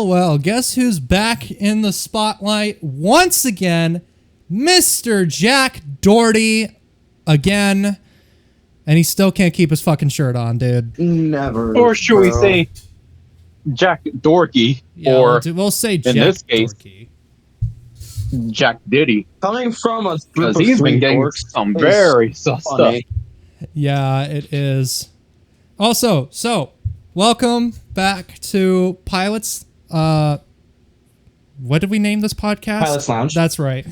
Well, guess who's back in the spotlight once again? Mr. Jack Doherty again. And he still can't keep his fucking shirt on, dude. Never. Or should we say Jack Dorky? Yeah, or we'll say Jack in this case, Doherty. Jack Diddy. Coming from a group Because of he's been three getting dorks some is very sus stuff. funny. Yeah, it is. Also, so welcome back to Pilots. What did we name this podcast? Pilots Lounge. That's right.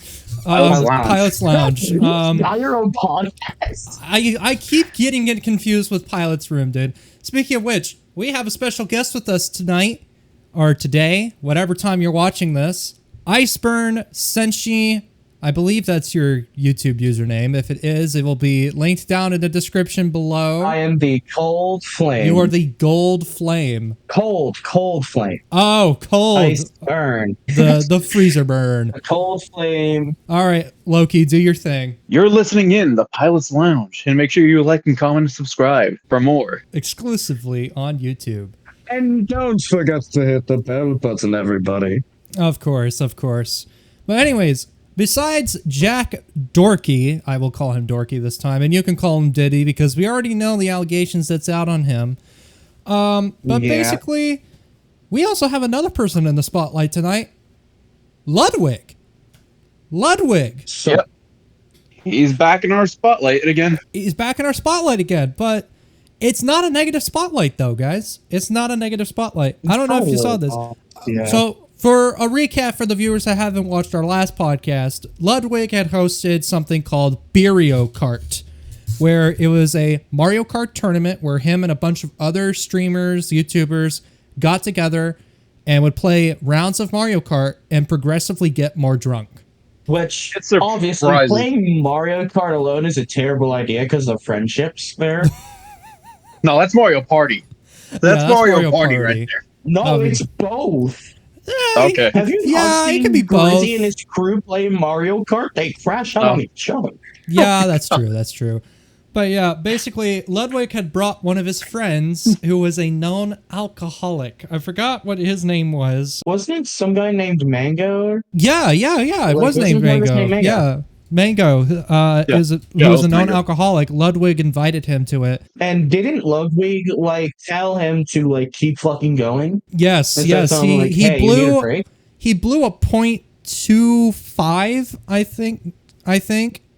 Pilots Lounge. Pilots Lounge. Got your own podcast. I keep getting it confused with Pilot's Room, dude. Speaking of which, we have a special guest with us tonight, or today, whatever time you're watching this. Iceburn Senshi. I believe that's your YouTube username. If it is, it will be linked down in the description below. I am the cold flame. You are the gold flame. cold flame. Oh, cold. Ice burn. The freezer burn. A cold flame. All right, Loki, do your thing. You're listening in the Pilot's Lounge. And make sure you like and comment and subscribe for more. Exclusively on YouTube. And don't forget to hit the bell button, everybody. Of course, of course. But anyways, besides Jack Doherty, I will call him Dorky this time, and you can call him Diddy because we already know the allegations that's out on him. But basically, we also have another person in the spotlight tonight. Ludwig. So, Yep. He's back in our spotlight again. He's back in our spotlight again, but it's not a negative spotlight though, guys. It's not a negative spotlight. I don't know if you saw this. Yeah. So, for a recap for the viewers that haven't watched our last podcast, Ludwig had hosted something called Mario Kart, where it was a Mario Kart tournament where him and a bunch of other streamers, YouTubers, got together and would play rounds of Mario Kart and progressively get more drunk. Which, It's obviously, surprising. playing Mario Kart alone is a terrible idea because of friendships there. No, that's Mario Party. That's Mario Party right there. No, Oh, it's both. Okay. Have you Yeah, not it seen could be both. Grizzy and his crew play Mario Kart? They crash out on each other. Yeah, that's true. That's true. But yeah, basically, Ludwig had brought one of his friends who was a known alcoholic. I forgot what his name was. Wasn't it some guy named Mango? Yeah. It was wasn't named one of his Mango. name Mango? Yeah, Mango. Who Yeah, was a it was known Mango. alcoholic. Ludwig invited him to it. And didn't Ludwig tell him to keep fucking going? Yes. Instead of telling him, He hey, you need a blew. break? He blew a .25. I think.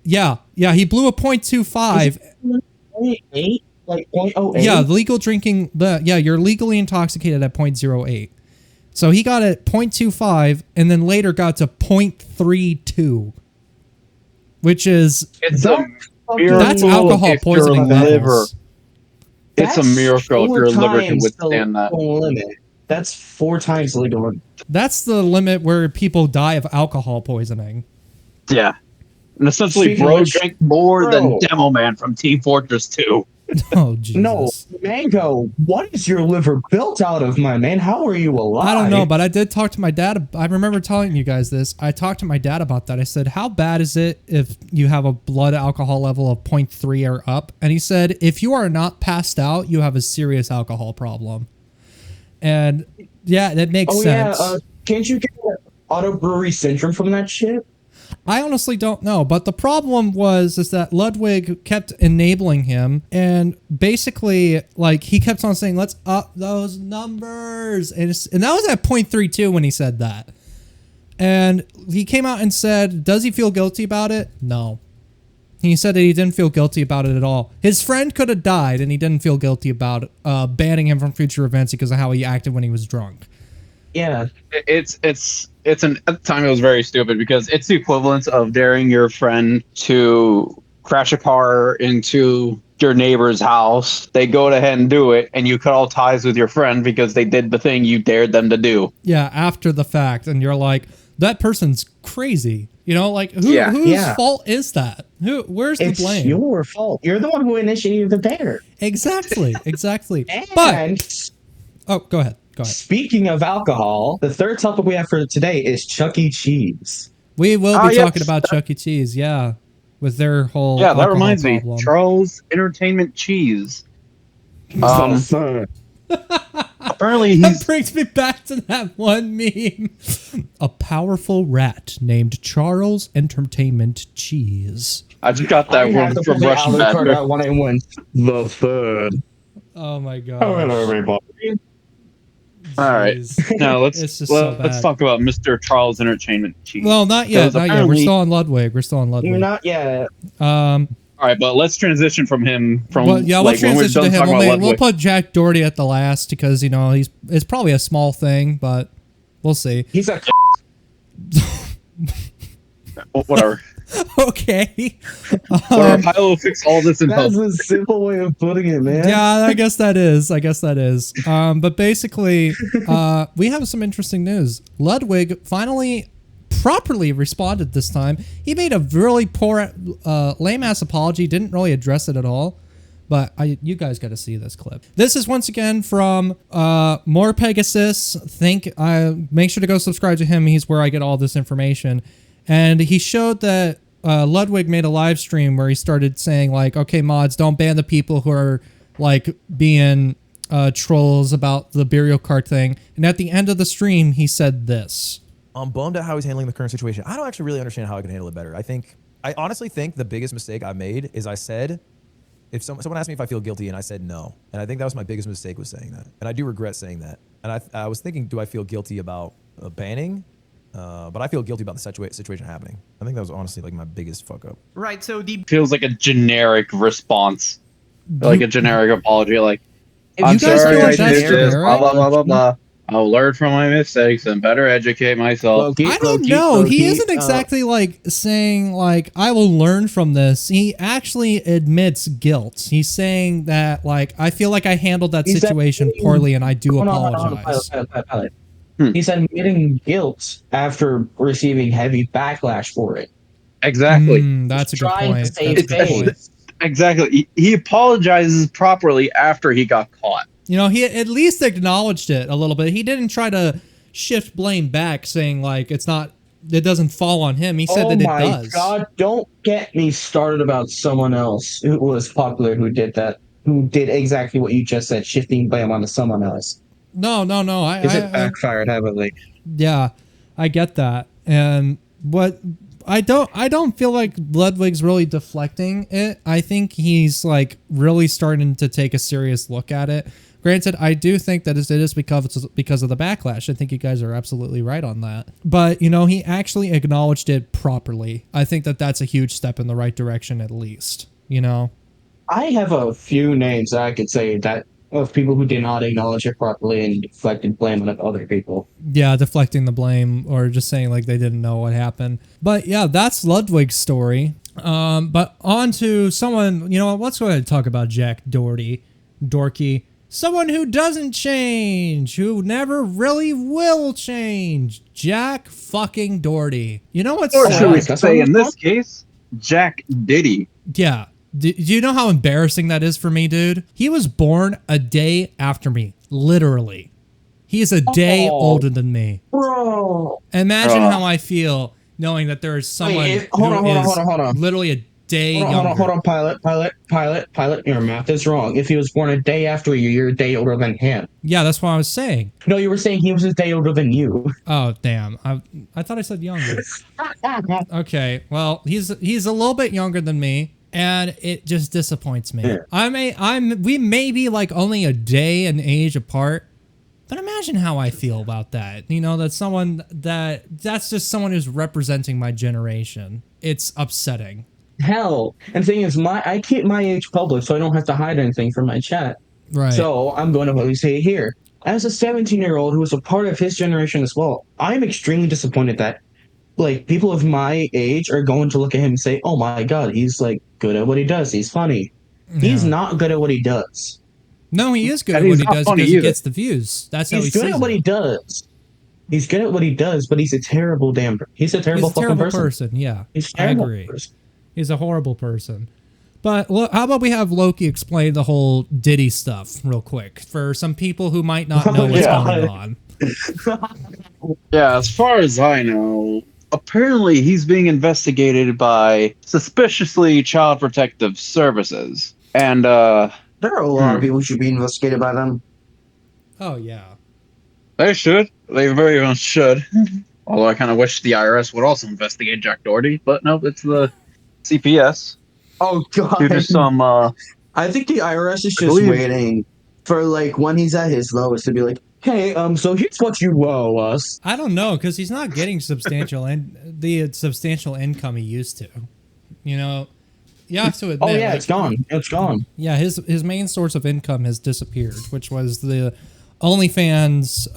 Yeah. He blew a .25. 0.8? Like 0.08? Yeah, legal drinking. You're legally intoxicated at .08. So he got at .25 and then later got to .32, which is It's That a fucking- miracle that's alcohol if your poisoning liver. levels. It's a That's miracle if 4 your liver can times withstand the that. limit. That's 4 times the legal limit. That's the limit where people die of alcohol poisoning. Yeah. And essentially, Speaking of bro which, drank more than bro. Demo Man from Team Fortress 2. Oh Jesus! No, Mango, what is your liver built out of, my man? How are you alive? I don't know, but I did talk to my dad. I remember telling you guys this. I talked to my dad about that. I said, "How bad is it if you have a blood alcohol level of 0.3 or up?" And he said, "If you are not passed out, you have a serious alcohol problem." And yeah, that makes sense. Yeah, can't you get auto brewery syndrome from that shit? I honestly don't know, but the problem is that Ludwig kept enabling him, and basically, he kept on saying, "Let's up those numbers," and that was at .32 when he said that. And he came out and said, "Does he feel guilty about it?" No. He said that he didn't feel guilty about it at all. His friend could have died, and he didn't feel guilty about banning him from future events because of how he acted when he was drunk. Yeah. It's at the time it was very stupid because it's the equivalent of daring your friend to crash a car into your neighbor's house. They go ahead and do it, and you cut all ties with your friend because they did the thing you dared them to do. Yeah, after the fact, and you're like, that person's crazy. You know, whose fault is that? Where's the blame? It's your fault. You're the one who initiated the dare. Exactly. And But go ahead. speaking of alcohol, the third topic we have for today is Chuck E. Cheese. We will be yes. talking about Chuck E. Cheese, yeah, with their whole Yeah, that alcohol reminds problem. me. Charles Entertainment Cheese. Apparently, That brings me back to that one meme. A powerful rat named Charles Entertainment Cheese. I just got that I had one to from pull the Russian Alucard Bastard. out when I went the third. Oh my Oh, god. hello, everybody. All right, now It's just so let's bad. talk about Mr. Charles Entertainment Cheese. Well, not yet. Because Not yet. We're apparently- still on Ludwig. You're not yet. All right, but let's transition from him. Well, yeah, we'll like, when we're transition to done him. talking about We'll Ludwig. put Jack Doherty at the last because it's probably a small thing, but we'll see. He's a Whatever. Okay. Whatever. I will fix all this in That's post. a simple way of putting it, man. Yeah, I guess that is. But basically, we have some interesting news. Ludwig finally properly responded this time. He made a really poor, lame-ass apology, didn't really address it at all. But you guys got to see this clip. This is once again from More Pegasus. Make sure to go subscribe to him. He's where I get all this information. And he showed that Ludwig made a live stream where he started saying like, okay, mods, don't ban the people who are like being trolls about the burial card thing. And at the end of the stream, he said this. I'm bummed at how he's handling the current situation. I don't actually really understand how I can handle it better. I honestly think the biggest mistake I made is I said, if someone asked me if I feel guilty and I said no. And I think that was my biggest mistake was saying that. And I do regret saying that. And I was thinking, do I feel guilty about banning? But I feel guilty about the situation happening. I think that was honestly like my biggest fuck up. Right, so the Feels like a generic response, like a generic apology. Like, If I'm you guys sorry, feel I like that's did this. generic? Blah blah blah blah blah. I'll learn from my mistakes and better educate myself. Loki, I don't Loki, know. Loki, He isn't exactly like saying like I will learn from this. He actually admits guilt. He's saying that like I feel like I handled that He's situation admitting- poorly and I do Hold on, apologize. pilot. He's admitting guilt after receiving heavy backlash for it. Exactly. That's a good Trying to point. save That's a good face. point. Exactly. He apologizes properly after he got caught. You know, he at least acknowledged it a little bit. He didn't try to shift blame back, saying like it doesn't fall on him. He said that it does. God, don't get me started about someone else who was popular who did that, who did exactly what you just said, shifting blame onto someone else. No. Is it backfired heavily? Yeah, I get that. And what I don't feel like Ludwig's really deflecting it. I think he's like really starting to take a serious look at it. Granted, I do think that it is because of the backlash. I think you guys are absolutely right on that. But, you know, he actually acknowledged it properly. I think that that's a huge step in the right direction at least, you know? I have a few names that I could say that of people who did not acknowledge it properly and deflected blame on other people. Yeah, deflecting the blame or just saying like they didn't know what happened. But yeah, that's Ludwig's story. But on to someone, you know what, let's go ahead and talk about Jack Doherty. Dorky. Someone who doesn't change, who never really will change. Jack fucking Doherty. You know what's Or should we That's say what in it's this case, Jack Diddy? Yeah. Do you know how embarrassing that is for me, dude? He was born a day after me. Literally. He is a day Oh. older than me. Bro! Imagine how I feel knowing that there is someone hold who on, is hold on. literally a day younger. Hold on, pilot. Your math is wrong. If he was born a day after you, you're a day older than him. Yeah, that's what I was saying. No, you were saying he was a day older than you. Oh, damn. I thought I said younger. Okay, well, he's a little bit younger than me, and it just disappoints me. Yeah. We may be like only a day in age apart, but imagine how I feel about that. You know, that's just someone who's representing my generation. It's upsetting. Hell. And the thing is, I keep my age public, so I don't have to hide anything from my chat. Right. So I'm going to say it here. As a 17-year-old who was a part of his generation as well, I'm extremely disappointed that like people of my age are going to look at him and say, "Oh my God, he's like good at what he does. He's funny." He's Yeah. not good at what he does. No, he is good And at what he's he not does funny because he either. gets the views. That's how he He's good sees at what it. he does. He's good at what he does, but he's a terrible He's a terrible He's a fucking terrible person. Yeah, He's a I terrible agree. person. He's a horrible person. But how about we have Loki explain the whole Diddy stuff real quick for some people who might not know what's Yeah. going on. Yeah, as far as I know, apparently he's being investigated by suspiciously Child Protective Services. And There are a lot of people who should be investigated by them. Oh yeah, They should. They very much should. Although I kind of wish the IRS would also investigate Jack Doherty, but no, it's the CPS Oh to do god. some. I think the IRS is I just believe. waiting for like when he's at his lowest to be like, hey, so here's what you owe us. I don't know, because he's not getting substantial and the substantial income he used to. You know, you have to admit. Oh yeah, like, it's gone. It's gone. Yeah, his main source of income has disappeared, which was the OnlyFans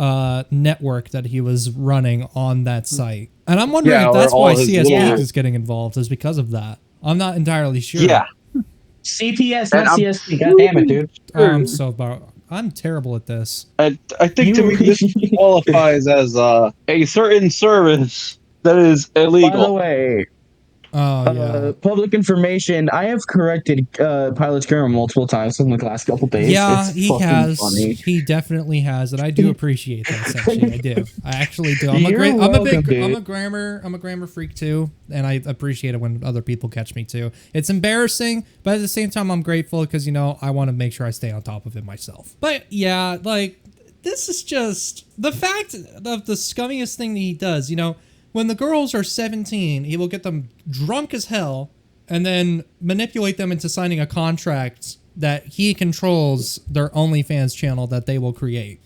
network that he was running on that site. And I'm wondering Yeah, if that's or all why his CSP little- is getting involved, is because of that. I'm not entirely sure. Yeah. CPS, And not I'm CSP. God damn it, dude. I'm terrible at this. I think to me this qualifies as a certain service that is By the illegal. way, Oh yeah. public information. I have corrected Pilot's grammar multiple times in the last couple days. Yeah, It's he fucking has. funny. He definitely has, and I do appreciate that, Senshi. I do. I actually do. I'm a You're welcome, dude. I'm a grammar freak too, and I appreciate it when other people catch me too. It's embarrassing, but at the same time, I'm grateful because I want to make sure I stay on top of it myself. But yeah, like this is just the fact of the scummiest thing that he does. When the girls are 17, he will get them drunk as hell and then manipulate them into signing a contract that he controls their OnlyFans channel that they will create.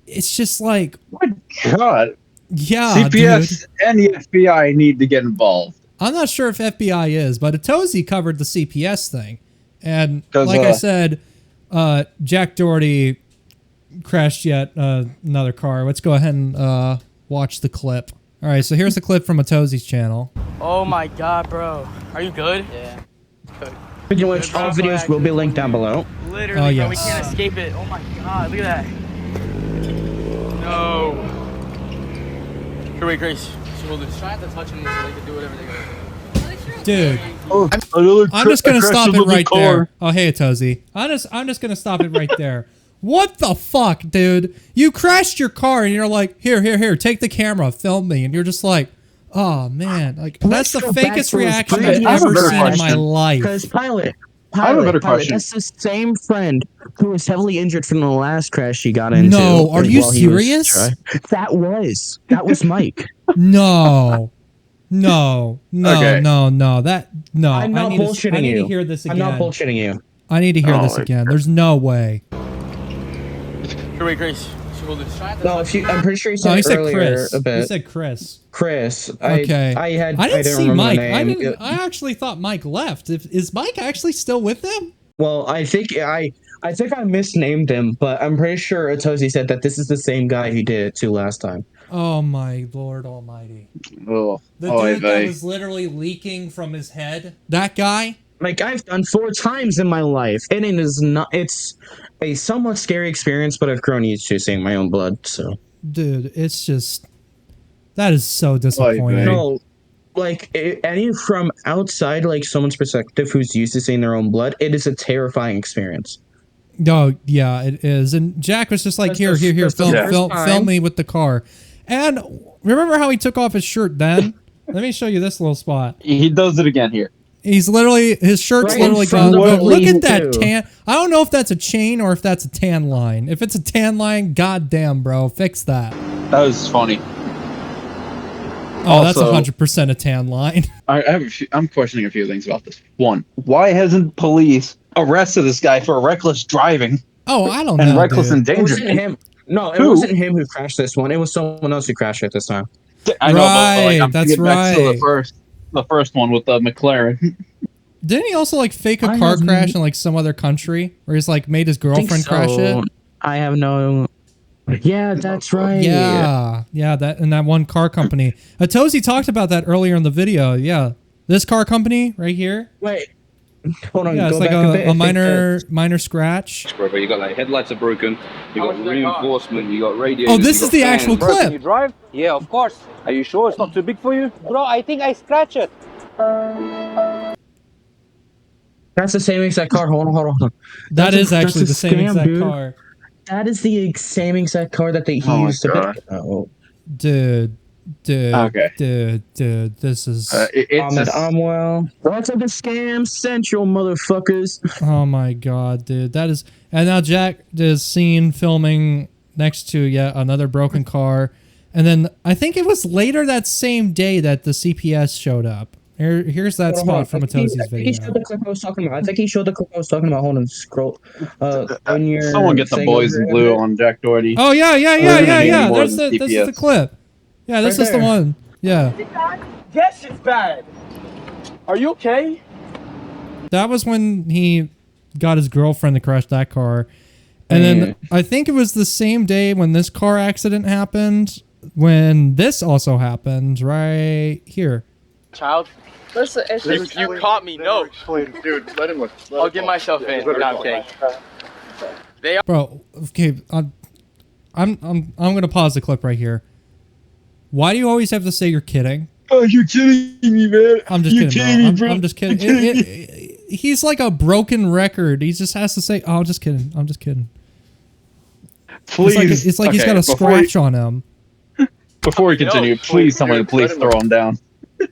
It's just like, My God. yeah, CPS dude. and the FBI need to get involved. I'm not sure if FBI is, but Atozi covered the CPS thing. And 'Cause, like I said, Jack Doherty crashed yet another car. Let's go ahead and watch the clip. All right, so here's the clip from Atozi's channel. Oh my god, bro. Are you good? Yeah. Good. Speaking of which, all videos will be linked down below. Literally, Oh, bro, we yes. can't escape it. Oh my god, look at that. No. Here, wait, Grace. Hold this. Trying to touch them so they can do whatever they want. Dude, Another I'm just gonna crash stop it another right car. there. Oh, hey, Atozi. I'm just gonna stop it right there. What the fuck, dude? You crashed your car and you're like, here, take the camera, film me, and you're just like, oh man, like that's the go back fakest to his reaction previous I've ever better seen in my question. life. Because Pilot, I have a better question. that's the same friend who was heavily injured from the last crash he got into. No, are you while he was serious? That was Mike. No. No, Okay. that no. I'm not bullshitting I need you. to hear this I'm again. not bullshitting you. I need to hear Oh, this my again. There's no way. Here, wait, Grace. Hold this. No, I'm pretty sure he said, No, he said earlier Chris. a bit. He said Chris. Chris. Okay. I didn't didn't see remember Mike. the name. I actually thought Mike left. Is Mike actually still with them? Well, I think I misnamed him, but I'm pretty sure Atozi said that this is the same guy he did it to last time. Oh my Lord Almighty! Oh, The oy dude that vey. was literally leaking from his head. That guy. Like I've done 4 times in my life, and it is not. It's a somewhat scary experience, but I've grown used to seeing my own blood. So Dude, it's just that is so disappointing. man. no, like any from outside, like someone's perspective who's used to seeing their own blood, it is a terrifying experience. Oh yeah, it is. And Jack was just like, That's here, the film, first time. film me with the car. And remember how he took off his shirt then? Let me show you this little spot. He does it again here. He's literally his shirt's Right literally in front gone. of the Look lean at that too. tan. I don't know if that's a chain or if that's a tan line. If it's a tan line, goddamn, bro, fix that. That was funny. Oh, that's Also- 100% a tan line. I'm questioning a few things about this. One, why hasn't police arrested this guy for reckless driving Oh, I don't and know. reckless dude. It wasn't endangerment? him. No, it Who? wasn't him who crashed this one. It was someone else who crashed it this time. I know, but Right, I'm that's thinking back to right. the first one with the McLaren. Didn't he also like fake a I car have n- crash in like some other country where he's like made his girlfriend crash it? I have no. Yeah, that's right. Yeah, that and that one car company. Atozi talked about that earlier in the video. Yeah, this car company right here. Wait, hold on. Yeah, it's go like back a bit. a I think minor scratch. Brother, you got like headlights are broken, you got reinforcement, you got radiators. Oh, this you is got the fans. actual Bro, can clip. you drive? Yeah, of course. Are you sure it's not too big for you? Bro, I think I scratched it. That's the same exact car. Hold on. That That's is a- actually the that's a same scam, exact dude. car. That is the same exact car that he Oh my used to God. pick. Oh, Dude, Okay. dude, this is. It's Ahmed a- Amwell. What's up, the scam central, motherfuckers? Oh my god, dude, that is. And now Jack is seen filming next to yet another broken car. And then I think it was later that same day that the CPS showed up. Here's that spot from Matosi's I think he video. showed the clip I was talking about. I think he showed the clip I was talking about. Hold on, scroll. When you're Someone get the saying boys in over blue it. on Jack Doherty. Oh yeah. We're gonna need more This than is the CPS. clip. Yeah, this Right is the there. one. Yeah. Yes, it's bad. Are you okay? That was when he got his girlfriend to crash that car. And then I think it was the same day when this car accident happened, when this also happened right here. Child, What's the issue? you caught me. No, Dude, let him look. I'll get myself in. No, I'm kidding. Bro, okay, I'm gonna pause the clip right here. Why do you always have to say you're kidding? Oh, you're kidding me, man. I'm just kidding, bro. I'm just kidding. He's like a broken record. He just has to say, "Oh, I'm just kidding. I'm just kidding." Please. It's like he's got a scratch on him. Before we continue, please, someone, please throw him down.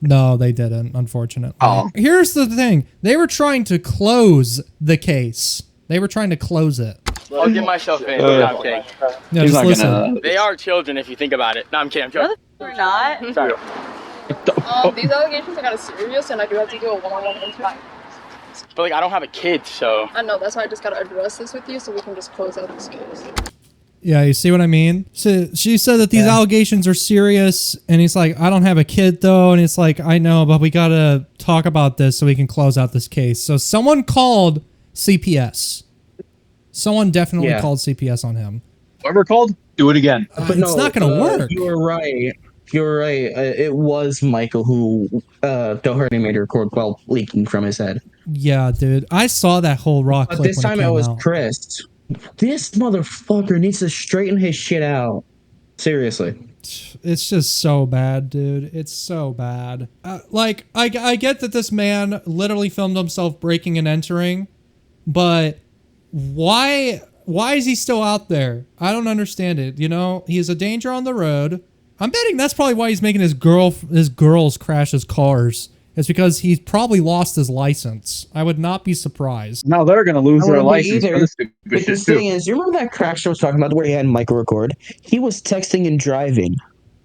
No, they didn't, unfortunately. Oh. Here's the thing. They were trying to close the case. They were trying to close it. I'll get myself in. No, I'm kidding. Yeah, He's just not listen. gonna. They are children if you think about it. No, I'm kidding. I'm joking. We're not. Sorry. These allegations are kind of serious, and I do have to do a one-on-one interview. But like, I don't have a kid, so. I know, that's why I just gotta address this with you so we can just close out this case. Yeah, you see what I mean? So she said that these allegations are serious, and he's like, I don't have a kid though, and it's like, I know, but we gotta talk about this so we can close out this case. So someone called CPS. Someone definitely called CPS on him. Whoever called, do it again. But It's not gonna work. You were right. You're right. It was Michael who Doherty made a record while leaking from his head. Yeah, dude. I saw that whole raw But clip this when time it it came was out. Chris. This motherfucker needs to straighten his shit out. Seriously. It's just so bad, dude. It's so bad. Like, I get that this man literally filmed himself breaking and entering, but why is he still out there? I don't understand it. You know, he's a danger on the road. I'm betting that's probably why he's making his girls crash his cars. It's because he's probably lost his license. I would not be surprised. Now they're gonna lose their license for this stupid But the shit thing too. is, you remember that crash I was talking about where he had Michael record? He was texting and driving.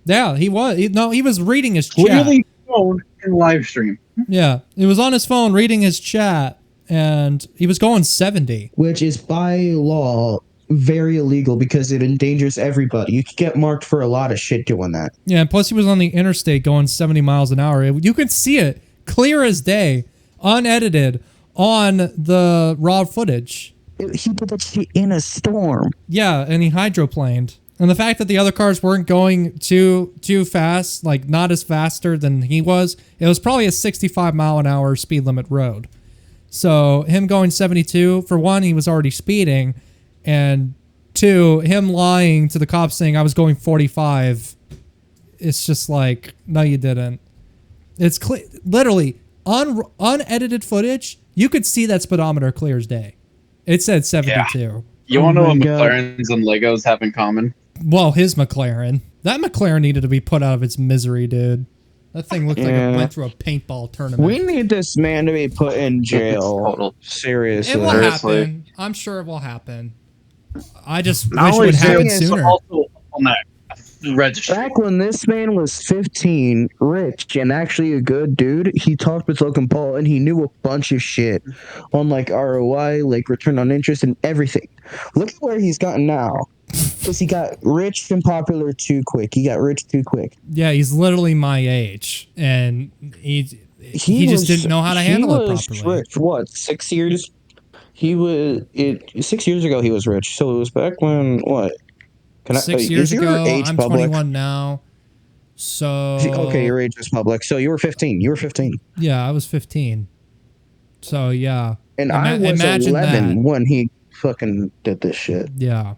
Yeah, he was. He was reading his chat. Clearly shown in live stream. Yeah, he was on his phone reading his chat, and he was going 70. Which is by law very illegal because it endangers everybody. You could get marked for a lot of shit doing that. Yeah, and plus he was on the interstate going 70 miles an hour. You could see it clear as day, unedited, on the raw footage. He did that shit in a storm. Yeah, and he hydroplaned. And the fact that the other cars weren't going too fast, like not as faster than he was, it was probably a 65 mile an hour speed limit road. So him going 72, for one, he was already speeding, and two, him lying to the cops saying I was going 45. It's just like, no, you didn't. It's literally unedited footage. You could see that speedometer clear as day. It said 72. Yeah. You want to know what McLarens and Legos have in common? Well, his McLaren. That McLaren needed to be put out of its misery, dude. That thing looked like it went through a paintball tournament. We need this man to be put in jail. Total. Seriously. It will Seriously. happen. I'm sure it will happen. I just Not wish it only would happen jail, sooner. also on that registry. Back when this man was 15, rich, and actually a good dude, he talked with Logan Paul and he knew a bunch of shit on like ROI, like return on interest and everything. Look at where he's gotten now. Because he got rich and popular too quick. He got rich too quick. Yeah, he's literally my age, and he just didn't know how to handle it properly. Rich, what, 6 years? 6 years ago he was rich. So it was back when what? 6 years ago, I'm 21 now. So okay, your age is public. So you were 15. You were 15. Yeah, I was 15. So yeah, And I was imagine 11 when he fucking did this shit. Yeah.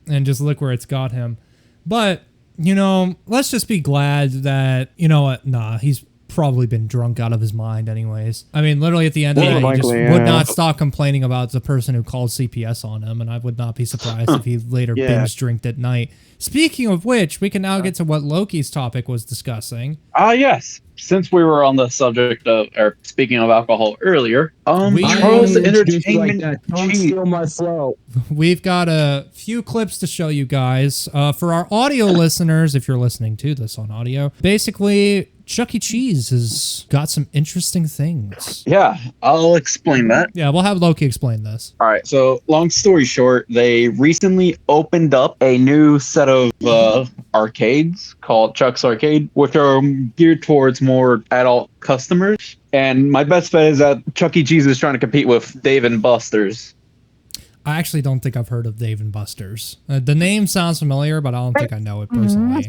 And just look where it's got him. But, you know, let's just be glad that, you know what, nah, he's probably been drunk out of his mind anyways. I mean, literally at the end of it, he just would not stop complaining about the person who called CPS on him, and I would not be surprised if he later binge drinked at night. Speaking of which, we can now get to what Loki's topic was discussing. Ah, yes. since we were on the subject of, or speaking of alcohol earlier, We- Charles I introduced you like Entertainment that. Don't Cheese. steal my flow. We've got a few clips to show you guys. For our audio listeners, if you're listening to this on audio, basically, Chuck E. Cheese has got some interesting things. Yeah, I'll explain that. Yeah, we'll have Loki explain this. All right. So, long story short, they recently opened up a new set of arcades called Chuck's Arcade, which are geared towards more adult customers. And my best bet is that Chuck E. Cheese is trying to compete with Dave and Buster's. I actually don't think I've heard of Dave and Buster's. The name sounds familiar, but I don't think I know it personally.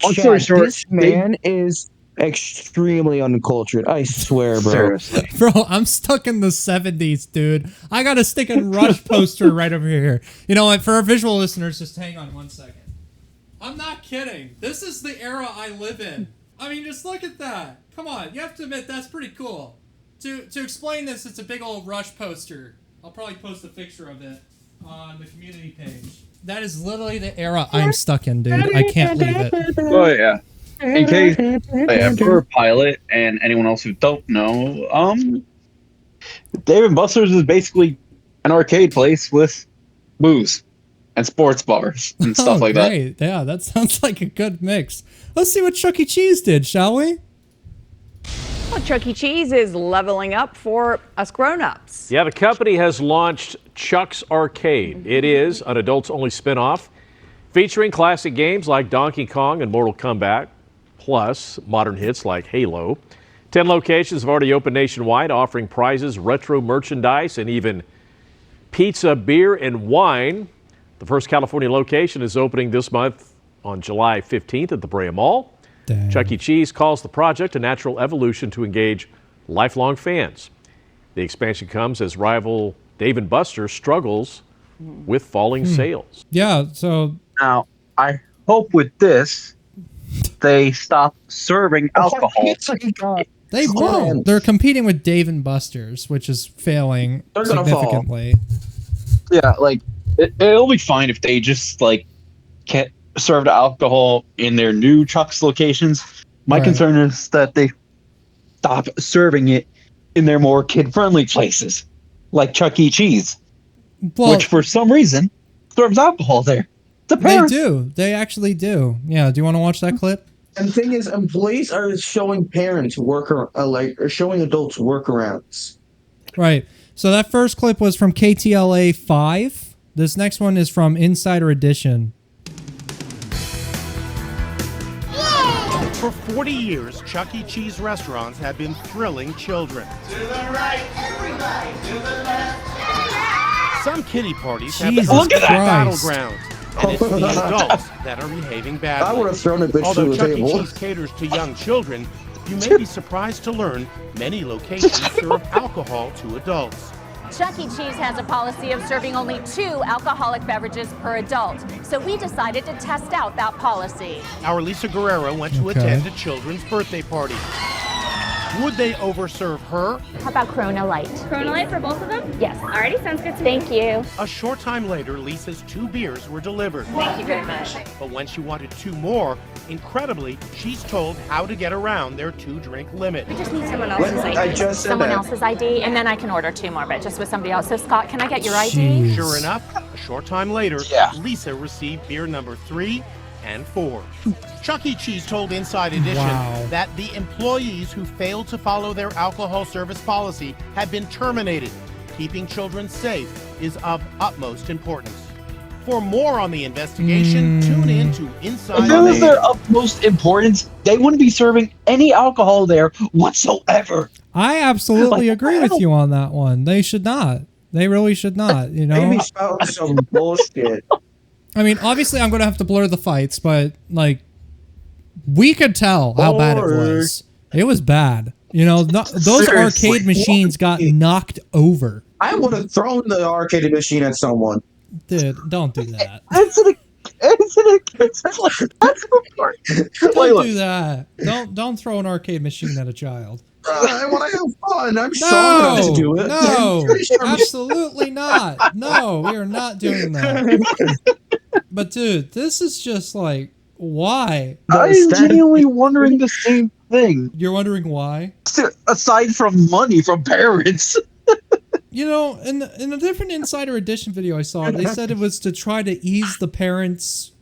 Long story Chad, short, this man is extremely uncultured. I swear, bro. Seriously. Bro, I'm stuck in the 70s, dude. I got a stick and Rush poster right over here. You know what? For our visual listeners, just hang on 1 second. I'm not kidding. This is the era I live in. I mean, just look at that. Come on. You have to admit, that's pretty cool. To explain this, it's a big old Rush poster. I'll probably post a picture of it on the community page. That is literally the era I'm stuck in, dude. I can't leave it. Oh, yeah. In case for Pilot and anyone else who don't know, Dave and Buster's is basically an arcade place with booze and sports bars and stuff like that. Great. Yeah, that sounds like a good mix. Let's see what Chuck E. Cheese did, shall we? Well, Chuck E. Cheese is leveling up for us grown-ups. Yeah, the company has launched Chuck's Arcade. It is an adults-only spinoff featuring classic games like Donkey Kong and Mortal Kombat, plus modern hits like Halo. 10 locations have already opened nationwide, offering prizes, retro merchandise, and even pizza, beer, and wine. The first California location is opening this month on July 15th at the Brea Mall. Dang. Chuck E. Cheese calls the project a natural evolution to engage lifelong fans. The expansion comes as rival Dave & Buster's struggles with falling sales. Yeah, so Now, I hope with this, they stop serving alcohol. they won't. They're competing with Dave and Buster's, which is failing They're gonna fall. significantly. Yeah, like, it'll be fine if they just, like, can't serve alcohol in their new Chuck's locations. My Right. concern is that they stop serving it in their more kid-friendly places, like Chuck E. Cheese, Well, which for some reason serves alcohol there. The they parents. do. They actually do. Yeah, do you want to watch that clip? And the thing is, employees are showing parents or showing adults workarounds. Right. So that first clip was from KTLA 5. This next one is from Insider Edition. For 40 years, Chuck E. Cheese restaurants have been thrilling children. To the right, everybody, to the left. Some kiddie parties Jesus have become Christ. battlegrounds, and it's the adults that are behaving badly. I would have thrown a bitch Although through the Chuck E. table. Cheese caters to young children, you may be surprised to learn many locations serve alcohol to adults. Chuck E. Cheese has a policy of serving only 2 alcoholic beverages per adult, so we decided to test out that policy. Our Lisa Guerrero went to Okay. attend a children's birthday party. Would they overserve her? How about Corona Light? Corona Light for both of them? Yes. Alrighty, sounds good to me. Thank you. A short time later, Lisa's 2 beers were delivered. Thank you very much. But when she wanted 2 more, incredibly, she's told how to get around their 2-drink limit. We just need someone else's ID. I just said Someone that. else's ID, and then I can order 2 more, but just with somebody else. So Scott, can I get your ID? Jeez. Sure enough, a short time later, Yeah. Lisa received beer number 3 and 4. Chuck E. Cheese told Inside Edition Wow. that the employees who failed to follow their alcohol service policy have been terminated. Keeping children safe is of utmost importance. For more on the investigation, tune in to Inside If it was Edition. their utmost importance, they wouldn't be serving any alcohol there whatsoever. I absolutely Like, agree with you on that one. They should not. They really should not, you know? Maybe spouting some bullshit. I mean, obviously, I'm going to have to blur the fights, but, like, we could tell how bad it was. It was bad. You know, those Seriously. arcade machines got knocked over. I would have thrown the arcade machine at someone. Dude, don't do that. That's Don't do that. Don't throw an arcade machine at a child. I want to have fun. I'm strong enough to do it. No, absolutely not. No, we are not doing that. But dude, this is just like, why? I'm genuinely wondering the same thing. You're wondering why? Aside from money from parents. You know, in a different Insider Edition video I saw, they said it was to try to ease the parents'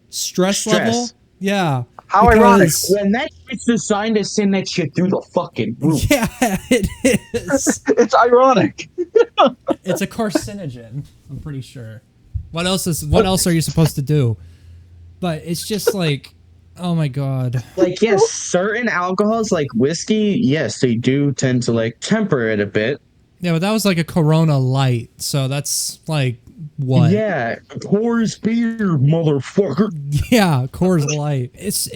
stress level. Yeah. How ironic. When that shit's designed to send that shit through the fucking roof. Yeah, it is. It's ironic. It's a carcinogen, I'm pretty sure. What else are you supposed to do? But it's just like, oh my god. Like, yes, certain alcohols like whiskey, yes, they do tend to like temper it a bit. Yeah, but that was like a Corona Light, so that's like what? Yeah, Coors beer, motherfucker. Yeah, Coors Light. It's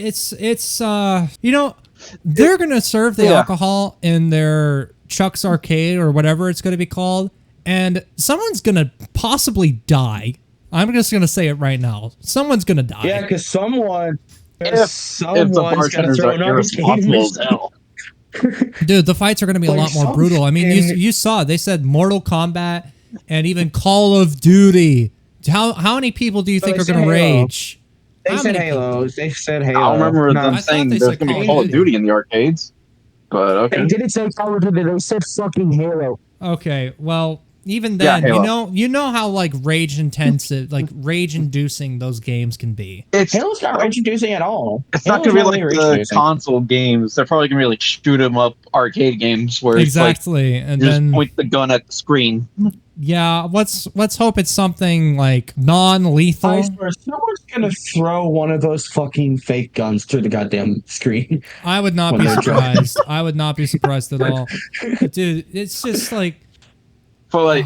you know, they're gonna serve the alcohol in their Chuck's Arcade or whatever it's gonna be called, and someone's gonna possibly die. I'm just gonna say it right now. Someone's gonna die. Yeah, because someone's the gonna bartenders throw are an irresponsible as hell. Dude, the fights are going to be a Like lot more brutal. I mean, you saw it. They said Mortal Kombat and even Call of Duty. How many people do you think are going to rage? They said Halo. They said Halo. I remember them I saying thought they there's said going to Call be of Call of Duty. Duty in the arcades. But okay. They didn't say Call of Duty. They said fucking Halo. Okay, well, even then, Halo. you know how like rage intensive, like rage inducing those games can be. Halo's not rage inducing at all. It's not going to be like the console games. They're probably going to be like shoot 'em up arcade games where Exactly, it's like, and you then just point the gun at the screen. yeah, let's hope it's something like non-lethal. I swear, someone's gonna throw one of those fucking fake guns through the goddamn screen. I would not when be they're drunk. surprised. I would not be surprised at all, dude. It's just like. But like,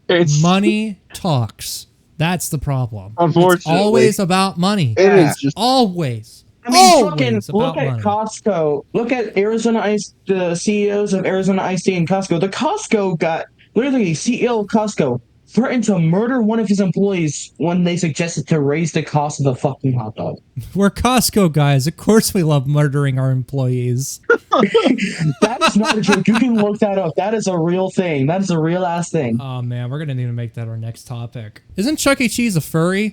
it's money talks. That's the problem. Unfortunately, it's always about money. It is just always. I mean, fucking Always look about at money. Costco. Look at Arizona Ice. The CEOs of Arizona Ice Tea and Costco. The Costco got literally CEO of Costco threatened to murder one of his employees when they suggested to raise the cost of the fucking hot dog. We're Costco guys. Of course, we love murdering our employees. That is not a joke. You can look that up. That is a real thing. That is a real ass thing. Oh man, we're gonna need to make that our next topic. Isn't Chuck E. Cheese a furry?